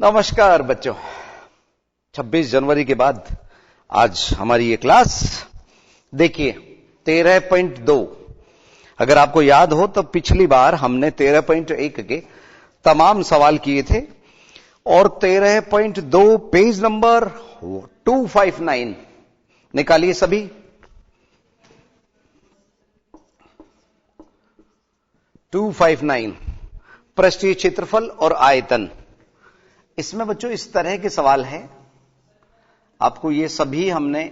नमस्कार बच्चों। 26 जनवरी के बाद आज हमारी ये क्लास देखिए 13.2। अगर आपको याद हो तो पिछली बार हमने 13.1 के तमाम सवाल किए थे और 13.2 पेज नंबर 259 निकालिए सभी। पृष्ठीय क्षेत्रफल और आयतन। इसमें बच्चों इस तरह के सवाल हैं, आपको ये सभी हमने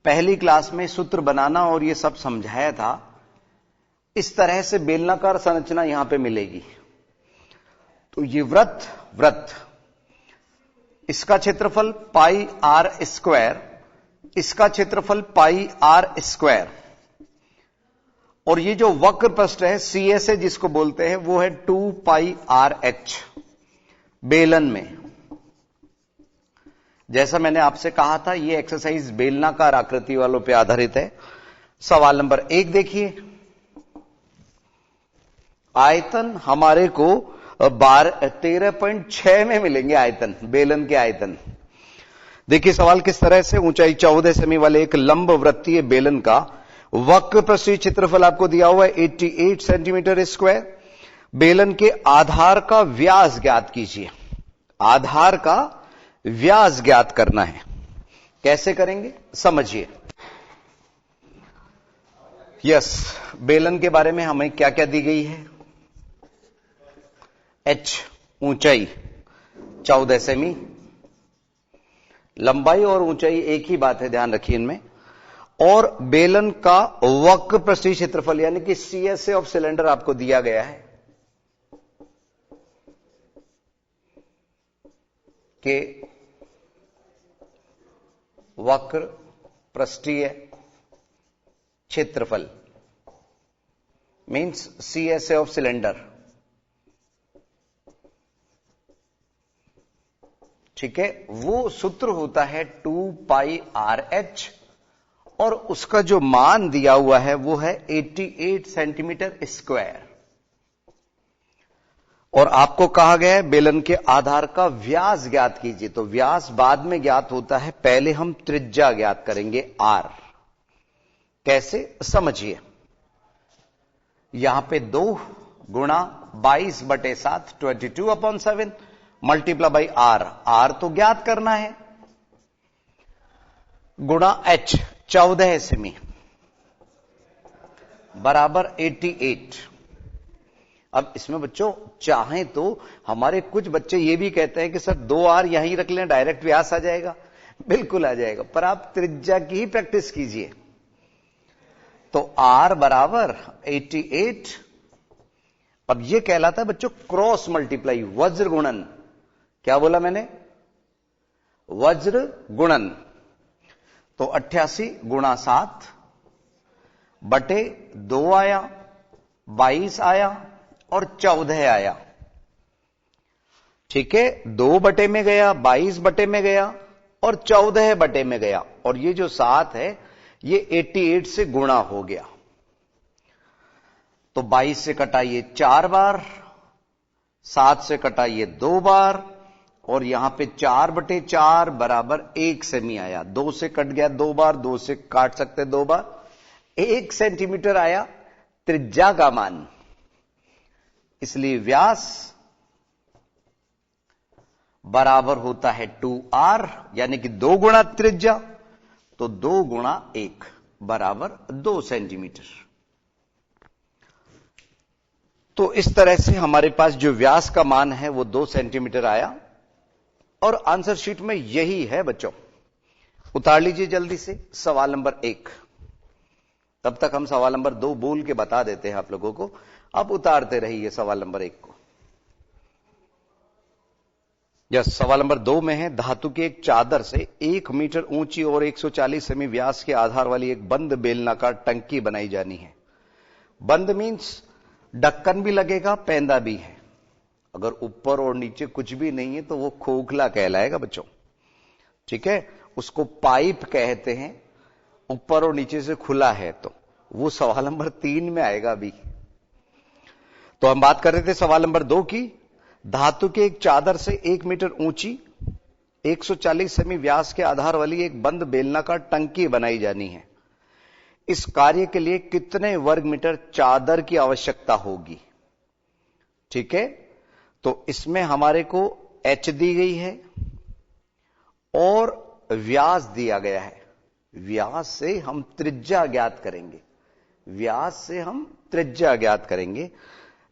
पहली क्लास में सूत्र बनाना और ये सब समझाया था। इस तरह से बेलनाकार संरचना यहां पे मिलेगी। तो ये वृत्त इसका क्षेत्रफल पाई आर स्क्वायर, इसका क्षेत्रफल पाई आर स्क्वायर, और ये जो वक्र पृष्ठ है CSA जिसको बोलते हैं वो है 2 पाई आर एच। बेलन में जैसा मैंने आपसे कहा था ये एक्सरसाइज बेलनाकार आकृति वालों पे आधारित है। सवाल नंबर 1 देखिए। आयतन हमारे को 13.6 में मिलेंगे आयतन, बेलन के आयतन। देखिए सवाल किस तरह से। ऊंचाई 14 सेमी वाले एक लंब वृत्तीय बेलन का वक्र पृष्ठीय क्षेत्रफल आपको दिया हुआ है 88 सेंटीमीटर स्क्वायर। बेलन के आधार का व्यास ज्ञात कीजिए। आधार का व्यास ज्ञात करना है। कैसे करेंगे समझिए। बेलन के बारे में हमें क्या क्या दी गई है। h ऊंचाई 14 सेमी, लंबाई और ऊंचाई एक ही बात है, ध्यान रखिए इनमें। और बेलन का वक्र पृष्ठीय क्षेत्रफल यानी कि CSA ऑफ सिलेंडर आपको दिया गया है के वक्र पृष्ठीय क्षेत्रफल मींस CSA ऑफ सिलेंडर। ठीक है, वो सूत्र होता है 2 पाई आर एच और उसका जो मान दिया हुआ है वो है 88 सेंटीमीटर स्क्वायर। और आपको कहा गया है बेलन के आधार का व्यास ज्ञात कीजिए। तो व्यास बाद में ज्ञात होता है, पहले हम त्रिज्या ज्ञात करेंगे r। कैसे समझिए। यहां पे 2 गुणा 22/7 22/7 मल्टीप्लाई बाई r तो ज्ञात करना है, गुणा h 14 सेमी बराबर 88। अब इसमें बच्चों चाहें तो हमारे कुछ बच्चे ये भी कहते हैं कि सर 2r यहीं रख लें, डायरेक्ट व्यास आ जाएगा। बिल्कुल आ जाएगा, पर आप त्रिज्या की ही प्रैक्टिस कीजिए। तो r बराबर 88। अब ये कहलाता है बच्चों क्रॉस मल्टीप्लाई, वज्र गुणन। क्या बोला मैंने? वज्र गुणन। तो 88 गुणा 7 बटे 2 आया, 22 आया और 14 आया। ठीक है, 2 बटे में गया, 22 बटे में गया और 14 बटे में गया। और ये जो 7 है ये 88 से गुणा हो गया। तो 22 से कटाइए 4 बार, 7 से कटाइए 2 बार और यहां पे 4/4 बराबर 1 सेमी आया। 2 से कट गया 2 बार, 2 से काट सकते 2 बार, 1 सेंटीमीटर आया त्रिज्या का मान। इसलिए व्यास बराबर होता है 2r यानी कि 2 गुणा त्रिज्या, तो 2 गुणा 1 बराबर 2 सेंटीमीटर। तो इस तरह से हमारे पास जो व्यास का मान है वो 2 सेंटीमीटर आया। और आंसर शीट में यही है बच्चों। उतार लीजिए जल्दी से सवाल नंबर 1। तब तक हम सवाल नंबर 2 बोल के बता देते हैं आप लोगों को। अब उतारते रहिए सवाल नंबर 1 को। सवाल नंबर 2 में है, धातु की एक चादर से 1 मीटर ऊंची और 140 सेमी व्यास के आधार वाली एक बंद बेलनाकार टंकी बनाई जानी है। बंद मींस ढक्कन भी लगेगा, पैंदा भी है। अगर ऊपर और नीचे कुछ भी नहीं है तो वो खोखला कहलाएगा बच्चों। ठीक है, उसको पाइप कहते हैं। ऊपर और नीचे से खुला है तो वो सवाल नंबर 3 में आएगा अभी। तो हम बात कर रहे थे सवाल नंबर 2 की। धातु के एक चादर से 1 मीटर ऊंची 140 सेमी व्यास के आधार वाली एक बंद बेलनाकार टंकी बनाई जानी है। इस कार्य के लिए कितने वर्ग मीटर चादर की आवश्यकता होगी? ठीक है, तो इसमें हमारे को एच दी गई है और व्यास दिया गया है। व्यास से हम त्रिज्या ज्ञात करेंगे। व्यास से हम त्रिज्या ज्ञात करेंगे।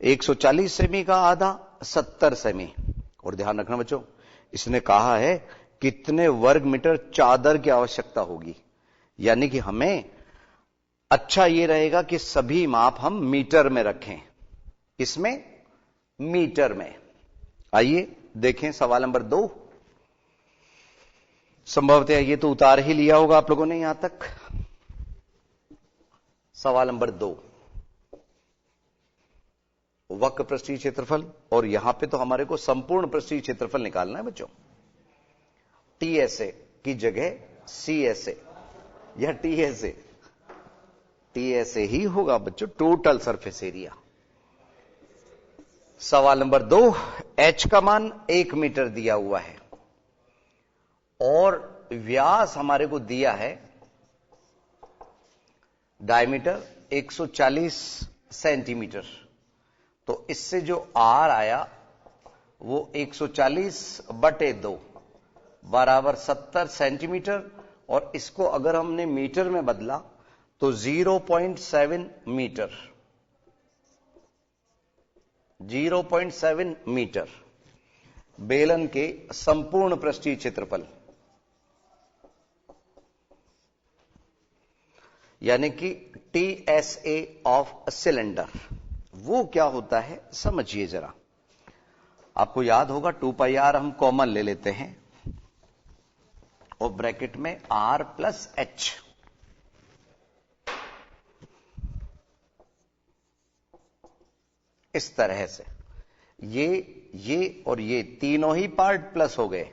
140 सेमी का आधा 70 सेमी। और ध्यान रखना बच्चों, इसने कहा है कितने वर्ग मीटर चादर की आवश्यकता होगी, यानी कि हमें अच्छा यह रहेगा कि सभी माप हम मीटर में रखें। इसमें मीटर में। आइए देखें सवाल नंबर 2। संभवतः ये तो उतार ही लिया होगा आप लोगों ने यहां तक। सवाल नंबर 2, वक्र पृष्ठीय क्षेत्रफल, और यहां पे तो हमारे को संपूर्ण पृष्ठीय क्षेत्रफल निकालना है बच्चों। टीएसए की जगह सीएसए या टीएसए, टीएसए ही होगा बच्चों, टोटल सरफेस एरिया। सवाल नंबर 2, एच का मान 1 मीटर दिया हुआ है और व्यास हमारे को दिया है डायमीटर 140 सेंटीमीटर। तो इससे जो आर आया वो 140/2 बराबर 70 सेंटीमीटर, और इसको अगर हमने मीटर में बदला तो 0.7 मीटर, 0.7 मीटर बेलन के संपूर्ण पृष्ठीय क्षेत्रफल, यानी कि टीएसए ऑफ सिलेंडर, वो क्या होता है समझिए जरा। आपको याद होगा 2πr हम कॉमन ले लेते हैं और ब्रैकेट में r प्लस एच। इस तरह से ये और ये तीनों ही पार्ट प्लस हो गए,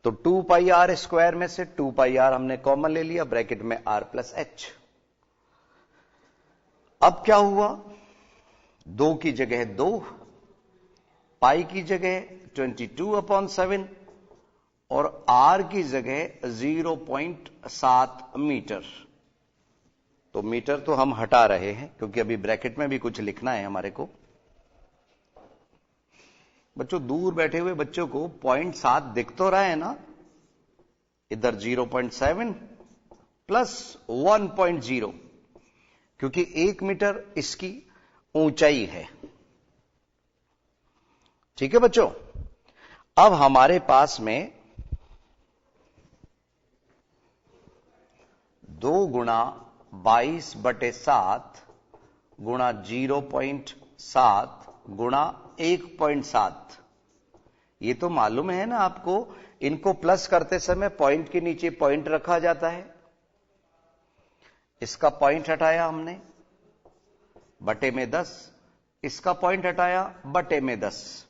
तो 2πr स्क्वायर में से 2πr हमने कॉमन ले लिया, ब्रैकेट में r प्लस एच। अब क्या हुआ, 2 की जगह 2, पाई की जगह 22/7 और r की जगह 0.7 मीटर। तो मीटर तो हम हटा रहे हैं क्योंकि अभी ब्रैकेट में भी कुछ लिखना है हमारे को। बच्चों दूर बैठे हुए बच्चों को 0.7 दिख तो रहा है ना, इधर 0.7 प्लस 1.0, क्योंकि 1 मीटर इसकी ऊंचाई है। ठीक है बच्चों, अब हमारे पास में 2 गुणा 22/7 गुणा 0.7 गुणा 1.7, ये तो मालूम है ना आपको। इनको प्लस करते समय पॉइंट के नीचे पॉइंट रखा जाता है। इसका पॉइंट हटाया हमने, बटे में 10, इसका पॉइंट हटाया, बटे में 10,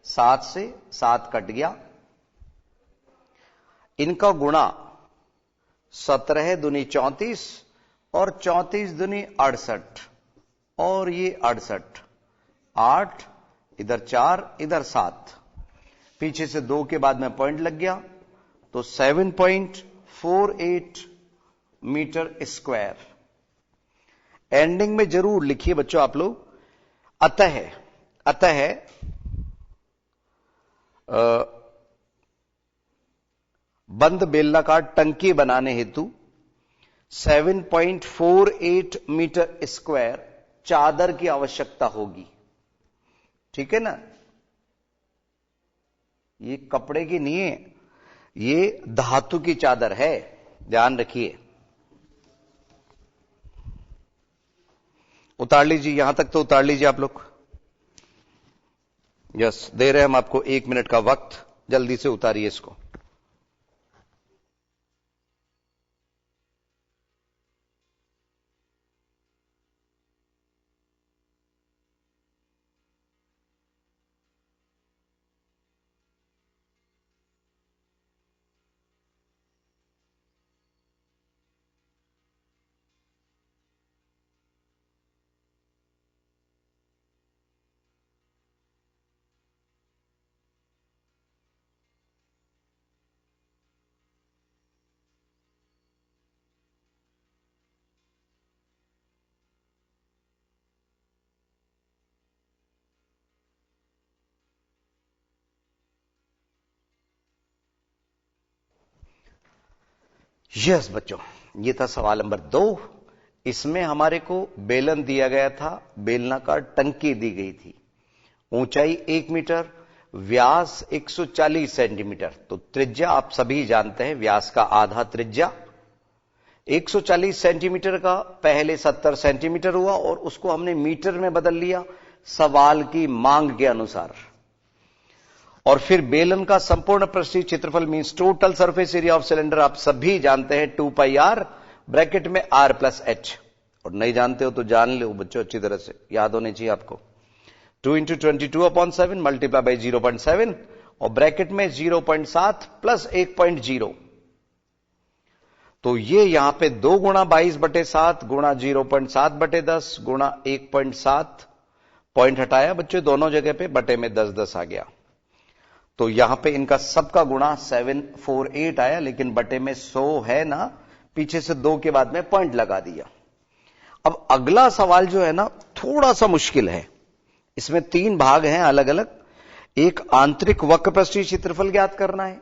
7 से 7 कट गया। इनका गुणा 17 दूनी 34 और 34 दूनी 68, और ये 68, 8 इधर 4 इधर 7, पीछे से 2 के बाद में पॉइंट लग गया, तो 7.48 मीटर स्क्वायर। एंडिंग में जरूर लिखिए बच्चों आप लोग, अतः बंद बेलनाकार टंकी बनाने हेतु 7.48 मीटर स्क्वायर चादर की आवश्यकता होगी। ठीक है ना, ये कपड़े की नहीं है, ये धातु की चादर है, ध्यान रखिए। उतार लीजिए, यहां तक तो उतार लीजिए आप लोग। यस, दे रहे हैं हम आपको 1 मिनट का वक्त, जल्दी से उतारिए इसको। यस बच्चों, ये था सवाल नंबर 2। इसमें हमारे को बेलन दिया गया था, बेलनाकार टंकी दी गई थी, ऊंचाई 1 मीटर, व्यास 140 सेंटीमीटर। तो त्रिज्या आप सभी जानते हैं, व्यास का आधा त्रिज्या 140 सेंटीमीटर का पहले 70 सेंटीमीटर हुआ और उसको हमने मीटर में बदल लिया सवाल की मांग के अनुसार। और फिर बेलन का संपूर्ण पृष्ठीय क्षेत्रफल means total surface area of cylinder आप सभी जानते हैं 2 पाई आर ब्रैकेट में r प्लस एच। और नहीं जानते हो तो जान लो बच्चों, अच्छी तरह से याद होने चाहिए आपको। 2 इंटू 22/7 मल्टीप्लाई बाई 0.7 और ब्रैकेट में 0.7 प्लस 1.0। तो ये यहां पे 2 गुणा 22/7 गुणा 0.7/10 गुणा 1.7, पॉइंट हटाया बच्चों दोनों जगह पे, बटे में 10 आ गया। तो यहां पे इनका सबका गुणा 748 आया, लेकिन बटे में 100 है ना, पीछे से 2 के बाद में पॉइंट लगा दिया। अब अगला सवाल जो है ना थोड़ा सा मुश्किल है। इसमें 3 भाग हैं अलग अलग। एक आंतरिक वक्र पृष्ठीय क्षेत्रफल ज्ञात करना है,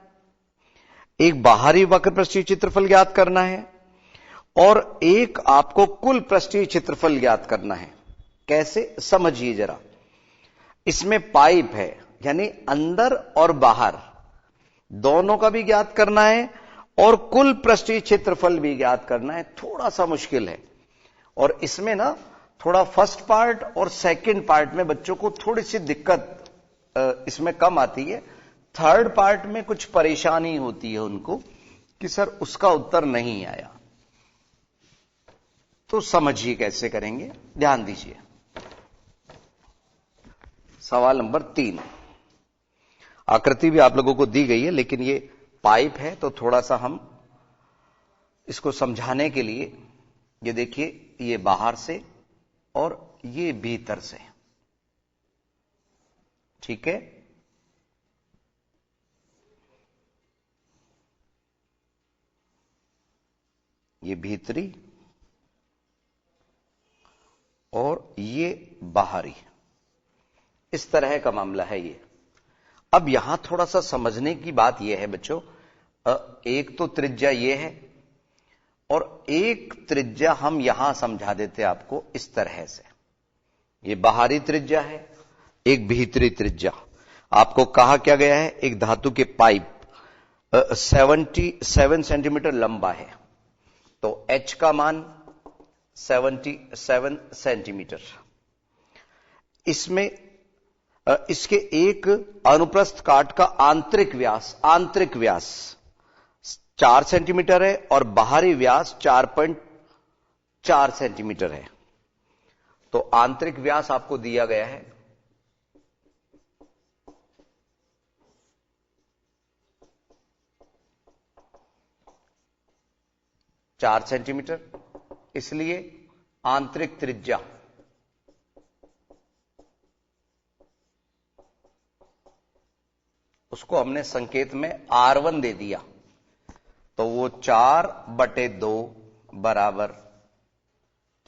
एक बाहरी वक्र पृष्ठीय क्षेत्रफल ज्ञात करना है और एक आपको कुल पृष्ठीय क्षेत्रफल ज्ञात करना है। कैसे, समझिए जरा। इसमें पाइप है, यानी अंदर और बाहर दोनों का भी ज्ञात करना है और कुल पृष्ठीय क्षेत्रफल भी ज्ञात करना है। थोड़ा सा मुश्किल है और इसमें ना थोड़ा फर्स्ट पार्ट और सेकंड पार्ट में बच्चों को थोड़ी सी दिक्कत इसमें कम आती है। थर्ड पार्ट में कुछ परेशानी होती है उनको कि सर उसका उत्तर नहीं आया। तो समझिए कैसे करेंगे, ध्यान दीजिए। सवाल नंबर 3, आकृति भी आप लोगों को दी गई है, लेकिन ये पाइप है तो थोड़ा सा हम इसको समझाने के लिए, ये देखिए ये बाहर से और ये भीतर से, ठीक है। ये भीतरी और ये बाहरी, इस तरह का मामला है ये। अब यहां थोड़ा सा समझने की बात यह है बच्चों, एक तो त्रिज्या ये है और एक त्रिज्या हम यहां समझा देते आपको इस तरह से। ये बाहरी त्रिज्या है, एक भीतरी त्रिज्या। आपको कहा क्या गया है, एक धातु के पाइप 77 सेंटीमीटर लंबा है, तो h का मान 77 सेंटीमीटर। इसमें इसके एक अनुप्रस्थ काट का आंतरिक व्यास 4 सेंटीमीटर है और बाहरी व्यास 4.4 सेंटीमीटर है। तो आंतरिक व्यास आपको दिया गया है 4 सेंटीमीटर, इसलिए आंतरिक त्रिज्या उसको हमने संकेत में R1 दे दिया, तो वो 4/2 बराबर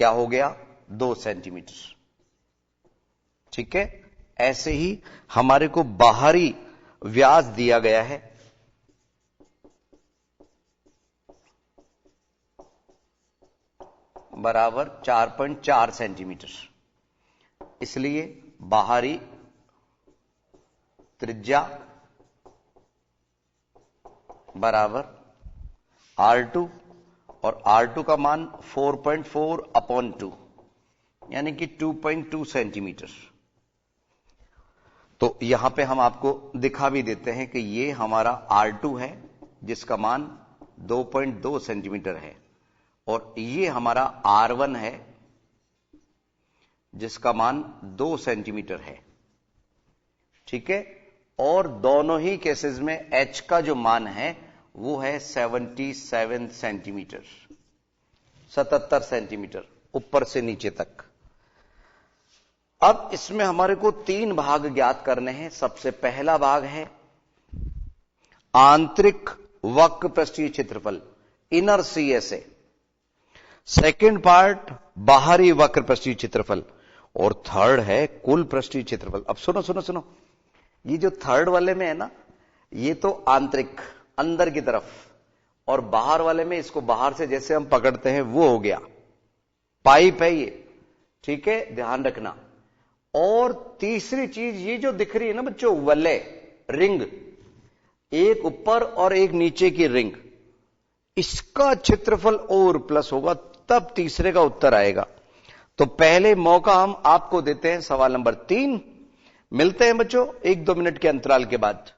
क्या हो गया, 2 सेंटीमीटर। ठीक है। ऐसे ही हमारे को बाहरी व्यास दिया गया है बराबर 4.4 सेंटीमीटर, इसलिए बाहरी त्रिज्या बराबर R2 और R2 का मान 4.4/2 यानी कि 2.2 सेंटीमीटर। तो यहां पे हम आपको दिखा भी देते हैं कि ये हमारा R2 है जिसका मान 2.2 सेंटीमीटर है और ये हमारा R1 है जिसका मान 2 सेंटीमीटर है। ठीक है। और दोनों ही केसेस में H का जो मान है वो है 77 सेंटीमीटर, 77 सेंटीमीटर ऊपर से नीचे तक। अब इसमें हमारे को 3 भाग ज्ञात करने हैं। सबसे पहला भाग है आंतरिक वक्र पृष्ठीय क्षेत्रफल, इनर CSA। सेकंड पार्ट बाहरी वक्र पृष्ठीय क्षेत्रफल और थर्ड है कुल पृष्ठीय क्षेत्रफल। अब सुनो सुनो सुनो, ये जो थर्ड वाले में है ना, ये तो आंतरिक अंदर की तरफ, और बाहर वाले में इसको बाहर से जैसे हम पकड़ते हैं वो हो गया, पाइप है ये, ठीक है, ध्यान रखना। और तीसरी चीज ये जो दिख रही है ना बच्चों, वलय, रिंग, एक ऊपर और एक नीचे की रिंग, इसका क्षेत्रफल और प्लस होगा, तब तीसरे का उत्तर आएगा। तो पहले मौका हम आपको देते हैं सवाल नंबर 3। मिलते हैं बच्चों 1-2 मिनट के अंतराल के बाद।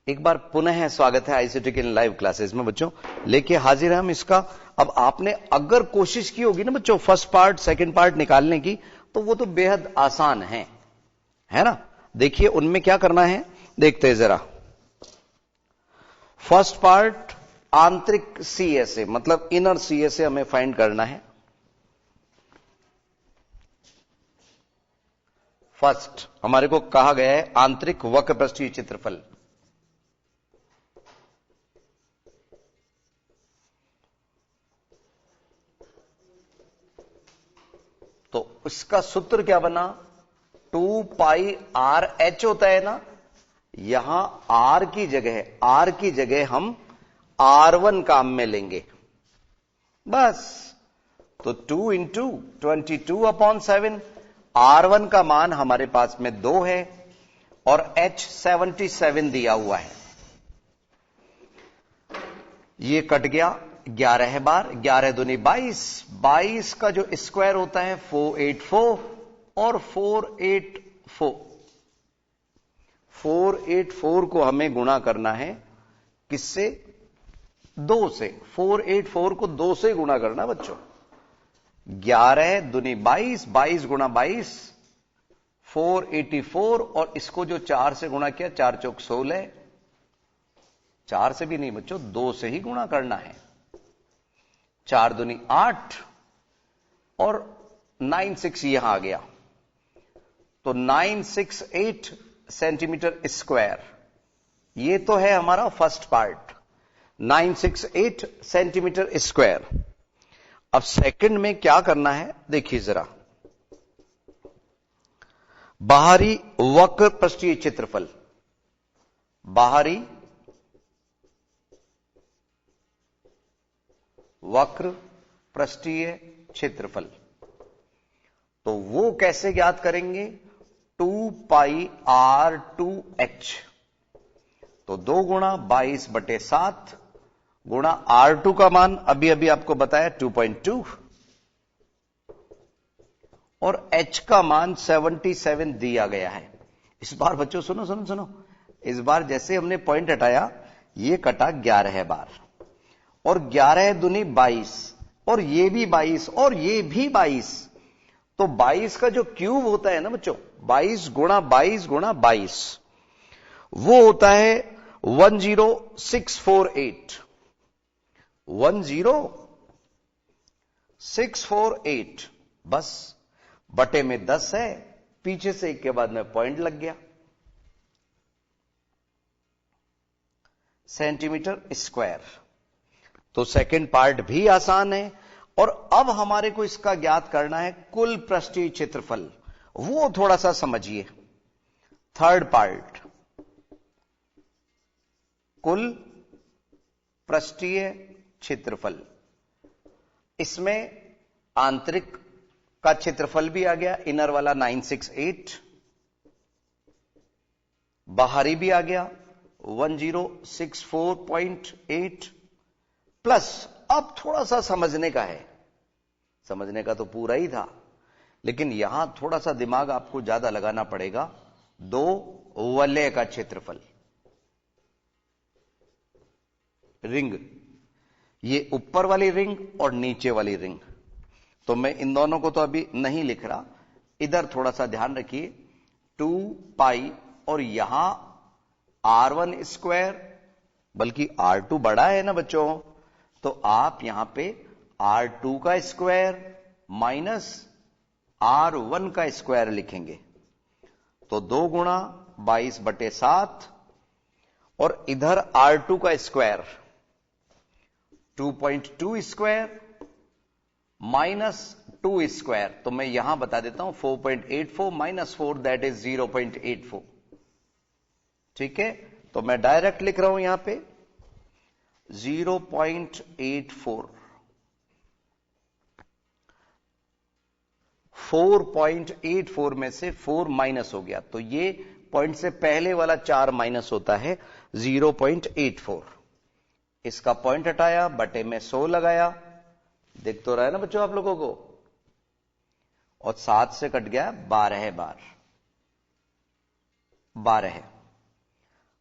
एक बार पुनः स्वागत है आईसीटी के लाइव क्लासेस में बच्चों, लेके हाजिर हैं हम इसका। अब आपने अगर कोशिश की होगी ना बच्चों फर्स्ट पार्ट सेकंड पार्ट निकालने की, तो वो तो बेहद आसान है ना। देखिए उनमें क्या करना है, देखते हैं जरा। फर्स्ट पार्ट आंतरिक सीएसए, मतलब इनर सीएसए हमें फाइंड करना है। फर्स्ट हमारे को कहा गया है आंतरिक वक्र पृष्ठीय क्षेत्रफल। तो इसका सूत्र क्या बना, 2 पाई आर एच होता है ना, यहां आर की जगह हम R1 काम में लेंगे बस। तो 2 इंटू 22/7, R1 का मान हमारे पास में 2 है और H 77 दिया हुआ है। ये कट गया 11 बार, 11 दूनी 22, 22 का जो स्क्वायर होता है 484 और 484 को हमें गुणा करना है किससे, 2 से। 484 को 2 से गुणा करना बच्चों। 11 दूनी 22, 22 गुणा 22 484, और इसको जो 4 से गुणा किया 4 चौक 16, 4 से भी नहीं बच्चों 2 से ही गुणा करना है। 4 दूनी 8 और 96 यहां आ गया, तो 968 सेंटीमीटर स्क्वायर। ये तो है हमारा फर्स्ट पार्ट, 968 सेंटीमीटर स्क्वायर। अब सेकंड में क्या करना है देखिए जरा। बाहरी वक्र पृष्ठीय क्षेत्रफल, बाहरी वक्र पृष्ठीय क्षेत्रफल, तो वो कैसे ज्ञात करेंगे, 2 पाई R2H। तो 2 गुणा 22/7 गुणा R2 का मान अभी आपको बताया 2.2 और H का मान 77 दिया गया है। इस बार बच्चों सुनो, इस बार जैसे हमने पॉइंट हटाया ये कटा 11 बार, और 11 दूनी 22, और ये भी 22 और ये भी 22, तो 22 का जो क्यूब होता है ना बच्चों, 22 गुणा 22 गुणा 22, वो होता है 10648। 10648 बस, बटे में 10 है, पीछे से एक के बाद में पॉइंट लग गया, सेंटीमीटर स्क्वायर। तो सेकंड पार्ट भी आसान है। और अब हमारे को इसका ज्ञात करना है कुल पृष्ठीय क्षेत्रफल, वो थोड़ा सा समझिए। थर्ड पार्ट, कुल पृष्ठीय क्षेत्रफल, इसमें आंतरिक का क्षेत्रफल भी आ गया, इनर वाला 968, बाहरी भी आ गया 1064.8, प्लस अब थोड़ा सा समझने का है, समझने का तो पूरा ही था, लेकिन यहां थोड़ा सा दिमाग आपको ज्यादा लगाना पड़ेगा। दो वलय का क्षेत्रफल, रिंग, ये ऊपर वाली रिंग और नीचे वाली रिंग, तो मैं इन दोनों को तो अभी नहीं लिख रहा, इधर थोड़ा सा ध्यान रखिए। 2 पाई और यहां R1 स्क्वायर, बल्कि R2 बड़ा है ना बच्चों, तो आप यहां पे R2 का स्क्वायर माइनस R1 का स्क्वायर लिखेंगे, तो 2 गुणा 22/7, और इधर R2 का स्क्वायर 2.2 स्क्वायर माइनस 2 स्क्वायर, तो मैं यहां बता देता हूं 4.84 माइनस 4 दैट इज 0.84। ठीक है, तो मैं डायरेक्ट लिख रहा हूं यहां पे 0.84। 4.84 में से 4 माइनस हो गया, तो ये पॉइंट से पहले वाला 4 माइनस होता है 0.84। इसका पॉइंट हटाया, बटे में 100 लगाया, दिख तो रहा है ना बच्चों आप लोगों को, और 7 से कट गया 12 बार,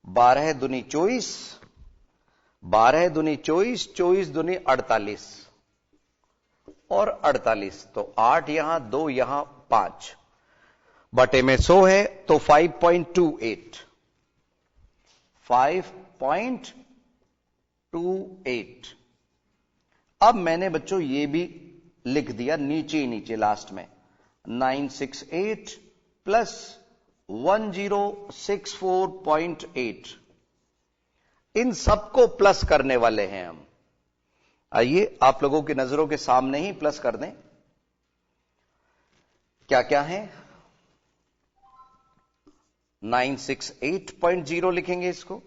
12 दूनी 24, 12 दूनी 24, 24 दूनी 48 और 48, तो 8 यहां, 2 यहां, 5, बटे में 100 है, तो 5.28, 5.28। अब मैंने बच्चों ये भी लिख दिया नीचे ही नीचे लास्ट में, 968 प्लस 1064.8, इन सबको प्लस करने वाले हैं हम। आइए आप लोगों की नजरों के सामने ही प्लस कर दें। क्या क्या है, 968.0 लिखेंगे इसको,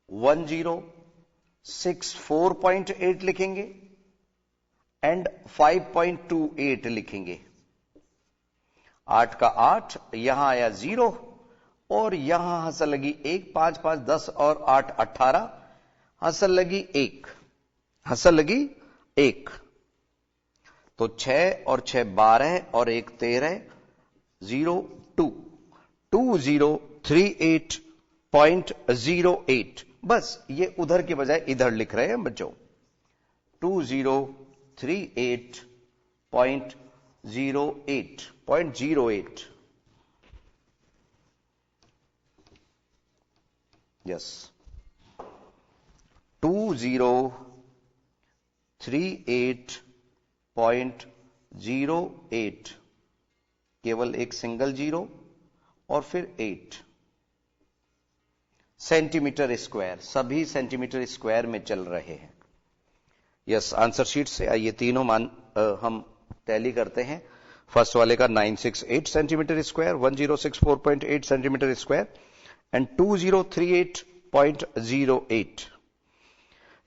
1064.8 लिखेंगे एंड 5.28 लिखेंगे। 8 का 8, यहां आया 0 और यहां हंसल लगी 1, 5 5 10 और 8 18, हंसल लगी 1, हंसल लगी 1, तो 6 और 6 12 और 1 13, 02 2038.08। बस ये उधर के बजाय इधर लिख रहे हैं बच्चों, 2038.08। यस, 2038.08, केवल एक सिंगल जीरो और फिर 8 सेंटीमीटर स्क्वायर, सभी सेंटीमीटर स्क्वायर में चल रहे हैं। यस, आंसर शीट से आइए तीनों मान हम टैली करते हैं। फर्स्ट वाले का 968 centimetre square, 1064.8 centimetre square and 2038.08।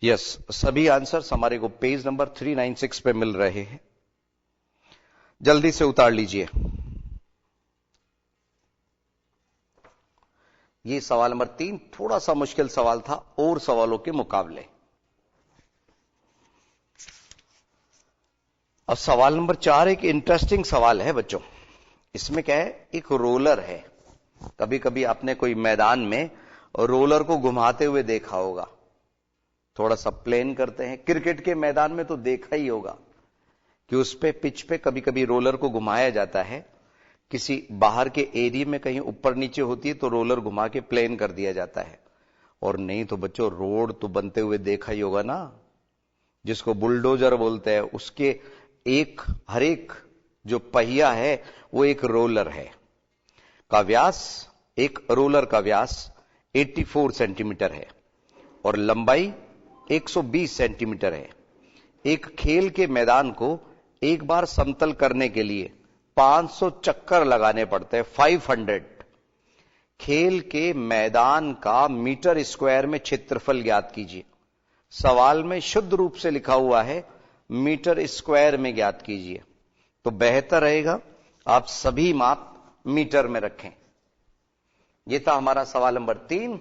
Yes, सभी आंसर्स हमारे को पेज नंबर 396 पे मिल रहे हैं, जल्दी से उतार लीजिए। ये सवाल नंबर 3 थोड़ा सा मुश्किल सवाल था और सवालों के मुकाबले। अब सवाल नंबर 4 एक इंटरेस्टिंग सवाल है बच्चों। इसमें क्या है, एक रोलर है। कभी कभी आपने कोई मैदान में रोलर को घुमाते हुए देखा होगा, थोड़ा सा प्लेन करते हैं। क्रिकेट के मैदान में तो देखा ही होगा कि उस पे पिच पे कभी कभी रोलर को घुमाया जाता है, किसी बाहर के एरिया में कहीं ऊपर नीचे होती है तो रोलर घुमा के प्लेन कर दिया जाता है। और नहीं तो बच्चों रोड तो बनते हुए देखा ही होगा ना, जिसको बुलडोजर बोलते हैं, उसके हर एक जो पहिया है वो एक रोलर है। का व्यास, एक रोलर का व्यास 84 सेंटीमीटर है और लंबाई 120 सेंटीमीटर है। एक खेल के मैदान को एक बार समतल करने के लिए 500 चक्कर लगाने पड़ते हैं। 500। खेल के मैदान का मीटर स्क्वायर में क्षेत्रफल ज्ञात कीजिए। सवाल में शुद्ध रूप से लिखा हुआ है मीटर स्क्वायर में ज्ञात कीजिए, तो बेहतर रहेगा आप सभी माप मीटर में रखें। यह था हमारा सवाल नंबर 3।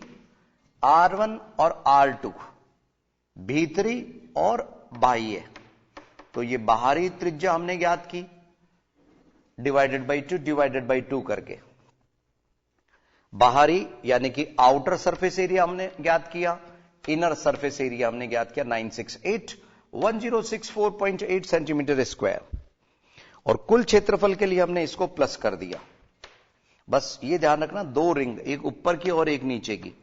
R1 और R2 भीतरी और बाह्य, तो ये बाहरी त्रिज्या हमने ज्ञात की डिवाइडेड बाई 2 करके। बाहरी यानी कि आउटर सरफेस एरिया हमने ज्ञात किया, इनर सरफेस एरिया हमने ज्ञात किया 968,1064.8 सेंटीमीटर स्क्वायर। और कुल क्षेत्रफल के लिए हमने इसको प्लस कर दिया। बस ये ध्यान रखना, दो रिंग, एक ऊपर की और एक नीचे की,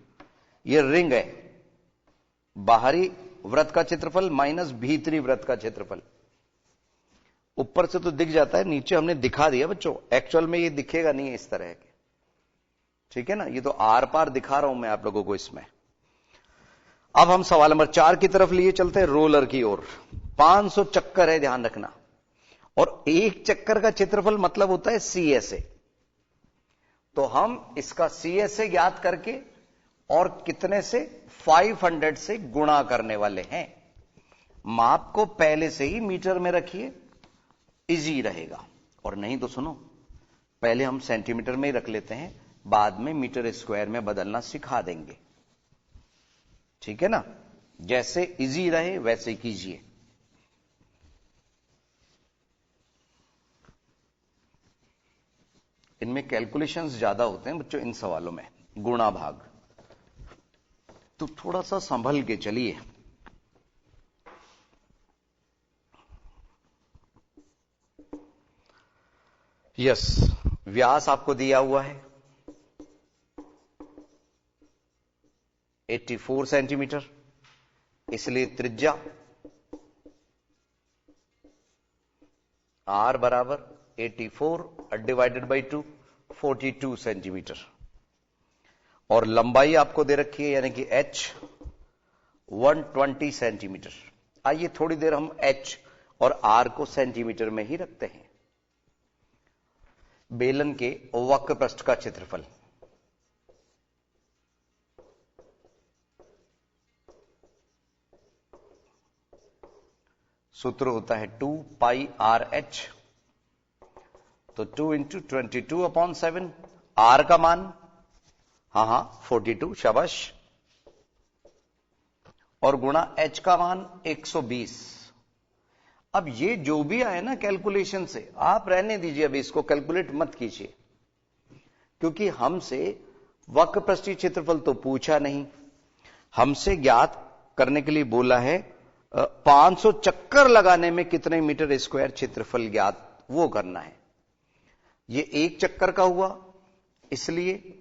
ये रिंग है। बाहरी वृत्त का क्षेत्रफल माइनस भीतरी वृत्त का क्षेत्रफल। ऊपर से तो दिख जाता है, नीचे हमने दिखा दिया बच्चों, एक्चुअल में ये दिखेगा नहीं है इस तरह के, ठीक है ना। ये तो आर पार दिखा रहा हूं मैं आप लोगों को इसमें। अब हम सवाल नंबर 4 की तरफ लिए चलते हैं, रोलर की ओर। 500 चक्कर है, ध्यान रखना, और एक चक्कर का क्षेत्रफल मतलब होता है CSA। तो हम इसका CSA ज्ञात करके और कितने से 500 से गुणा करने वाले हैं। माप को पहले से ही मीटर में रखिए, इजी रहेगा। और नहीं तो सुनो, पहले हम सेंटीमीटर में ही रख लेते हैं, बाद में मीटर स्क्वायर में बदलना सिखा देंगे, ठीक है ना। जैसे इजी रहे वैसे कीजिए। इनमें कैलकुलेशंस ज्यादा होते हैं बच्चों, इन सवालों में गुणा भाग, तो थोड़ा सा संभल के चलिए। यस, व्यास आपको दिया हुआ है 84 सेंटीमीटर, इसलिए त्रिज्या R बराबर 84 डिवाइडेड बाई 2 42 सेंटीमीटर। और लंबाई आपको दे रखी है यानी कि H 120 सेंटीमीटर। आइए थोड़ी देर हम H और R को सेंटीमीटर में ही रखते हैं। बेलन के वक्र पृष्ठ का क्षेत्रफल, सूत्र होता है 2 पाई RH, तो 2 इंटू 22/7। R का मान हाँ 42, शाबाश, और गुणा H का मान 120। अब ये जो भी आए ना कैलकुलेशन से, आप रहने दीजिए, अभी इसको कैलकुलेट मत कीजिए, क्योंकि हमसे वक्रपृष्ठीय क्षेत्रफल तो पूछा नहीं, हमसे ज्ञात करने के लिए बोला है 500 चक्कर लगाने में कितने मीटर स्क्वायर क्षेत्रफल ज्ञात, वो करना है। ये एक चक्कर का हुआ, इसलिए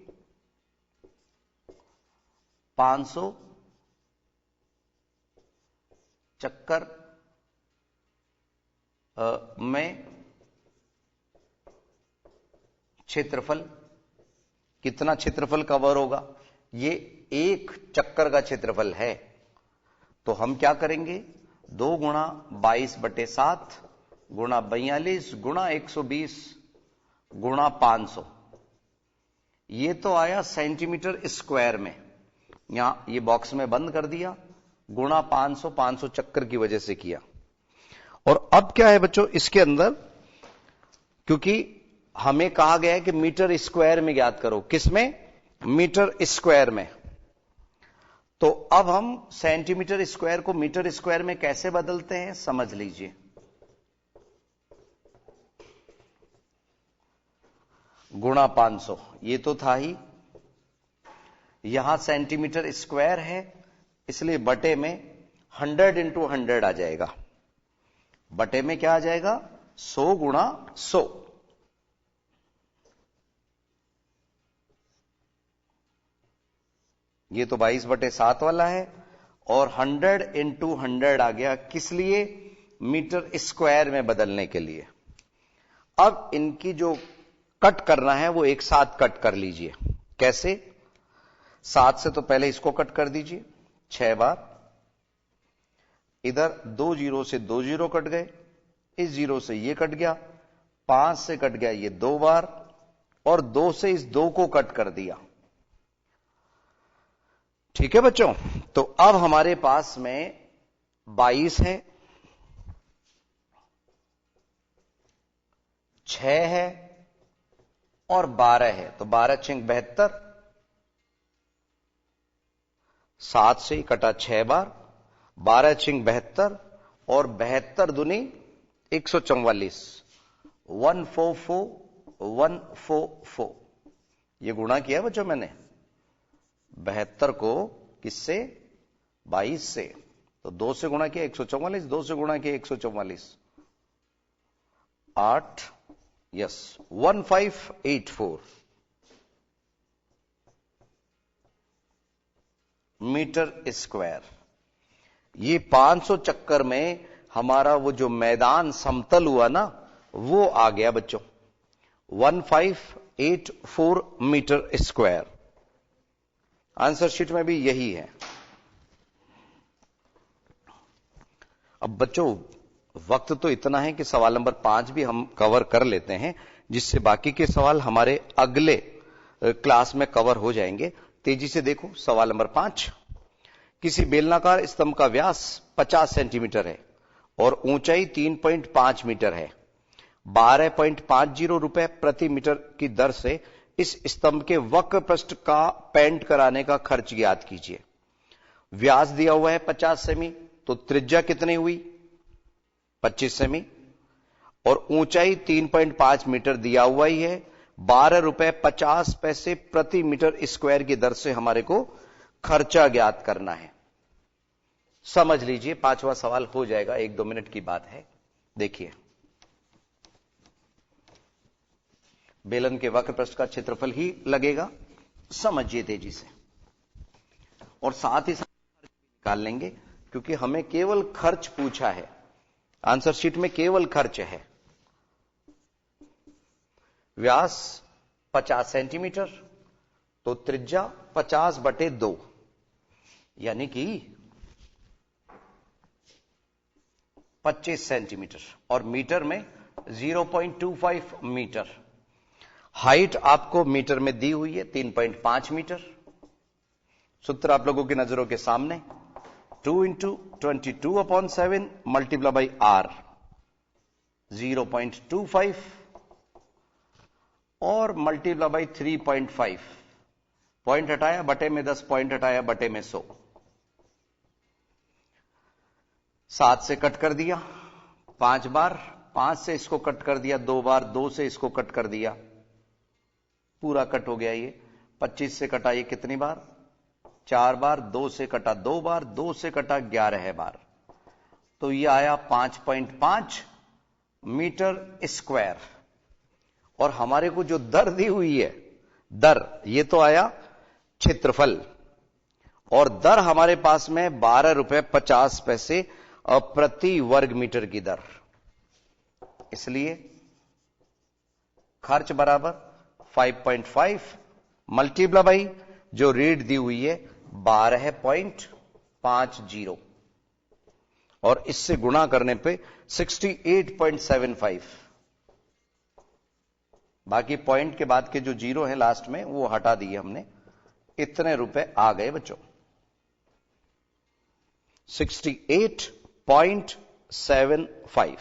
500 चक्कर में क्षेत्रफल, कितना क्षेत्रफल कवर होगा, ये एक चक्कर का क्षेत्रफल है। तो हम क्या करेंगे, 2 गुणा 22/7 गुणा 42 गुणा 120 गुणा 500, ये तो आया सेंटीमीटर स्क्वायर में, यहां ये बॉक्स में बंद कर दिया, गुणा 500 चक्कर की वजह से किया। और अब क्या है बच्चों इसके अंदर, क्योंकि हमें कहा गया है कि मीटर स्क्वायर में ज्ञात करो, किसमें, मीटर स्क्वायर में। तो अब हम सेंटीमीटर स्क्वायर को मीटर स्क्वायर में कैसे बदलते हैं समझ लीजिए। गुणा 500, ये तो था ही, यहां सेंटीमीटर स्क्वायर है इसलिए बटे में 100 इंटू 100 आ जाएगा, बटे में क्या आ जाएगा 100 गुणा 100। ये तो 22/7 वाला है, और 100 इंटू 100 आ गया, किस लिए, मीटर स्क्वायर में बदलने के लिए। अब इनकी जो कट करना है वो एक साथ कट कर लीजिए। कैसे, 7 से तो पहले इसको कट कर दीजिए 6 बार, इधर 2 जीरो से 2 जीरो कट गए, इस जीरो से ये कट गया, 5 से कट गया ये 2 बार, और 2 से इस 2 को कट कर दिया। ठीक है बच्चों, तो अब हमारे पास में 22 है, 6 है और 12 है, तो 12 छिंग 72, 7 से कटा 6 बार, 12 छिंग 72 और 72 दुनी 144, 144, 144। ये गुणा किया बच्चों मैंने 72 को किससे, 22 से, तो 2 से गुणा किया 144, 2 से गुणा किया 144, 8, यस 1584 मीटर स्क्वायर। ये 500 चक्कर में हमारा वो जो मैदान समतल हुआ ना, वो आ गया बच्चों 1584 मीटर स्क्वायर। आंसर शीट में भी यही है। अब बच्चों वक्त तो इतना है कि सवाल नंबर 5 भी हम कवर कर लेते हैं, जिससे बाकी के सवाल हमारे अगले क्लास में कवर हो जाएंगे। तेजी से देखो सवाल नंबर 5। किसी बेलनाकार स्तंभ का व्यास 50 सेंटीमीटर है और ऊंचाई 3.5 मीटर है। 12.50 रुपए प्रति मीटर की दर से इस स्तंभ के वक्र पृष्ठ का पेंट कराने का खर्च ज्ञात कीजिए। व्यास दिया हुआ है 50 सेमी, तो त्रिज्या कितनी हुई 25 सेमी, और ऊंचाई 3.5 मीटर दिया हुआ ही है। 12.50 रुपए प्रति मीटर स्क्वायर की दर से हमारे को खर्चा ज्ञात करना है। समझ लीजिए 5वां सवाल हो जाएगा, 1-2 मिनट की बात है। देखिए, बेलन के वक्र पृष्ठ का क्षेत्रफल ही लगेगा, समझिए तेजी से, और साथ ही साथ निकाल लेंगे, क्योंकि हमें केवल खर्च पूछा है। आंसर शीट में केवल खर्च है। व्यास 50 सेंटीमीटर, तो त्रिज्या 50/2, यानी कि 25 सेंटीमीटर, और मीटर में 0.25 मीटर। हाइट आपको मीटर में दी हुई है 3.5 मीटर। सूत्र आप लोगों की नजरों के सामने, 2 × 22/7 मल्टीप्लाई बाई आर 0.25 और मल्टीप्लाई बाई 3.5, पॉइंट हटाया बटे में 10, पॉइंट हटाया बटे में 100। 7 से कट कर दिया 5 बार, 5 से इसको कट कर दिया 2 बार, 2 से इसको कट कर दिया, पूरा कट हो गया। ये 25 से कटा ये कितनी बार 4 बार, 2 से कटा 2 बार, 2 से कटा 11 बार, तो ये आया 5.5 मीटर स्क्वायर। और हमारे को जो दर दी हुई है, दर ये तो आया क्षेत्रफल, और दर हमारे पास में 12.50 रुपए प्रति वर्ग मीटर की दर। इसलिए खर्च बराबर 5.5 मल्टीप्लाई बाई जो रेट दी हुई है 12.50, और इससे गुणा करने पे 68.75। बाकी पॉइंट के बाद के जो जीरो है लास्ट में वो हटा दिए हमने, इतने रुपए आ गए बच्चों 68.75।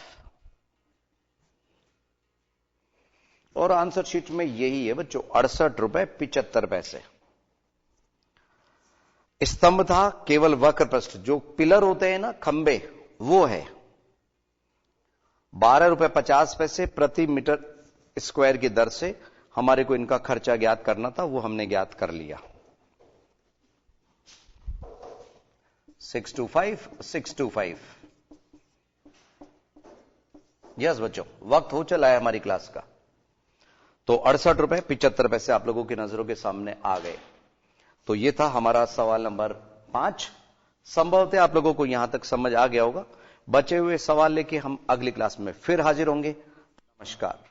और आंसर शीट में यही है बच्चों 68.75। स्तंभ था केवल वक्र पृष्ठ, जो पिलर होते हैं ना खंबे, वो है 12.50 प्रति मीटर स्क्वायर की दर से हमारे को इनका खर्चा ज्ञात करना था, वो हमने ज्ञात कर लिया। 625 यस बच्चों, वक्त हो चला है हमारी क्लास का। तो 68 रुपए 75 पैसे आप लोगों की नजरों के सामने आ गए। तो ये था हमारा सवाल नंबर 5। संभवतः आप लोगों को यहां तक समझ आ गया होगा। बचे हुए सवाल लेके हम अगली क्लास में फिर हाजिर होंगे। नमस्कार।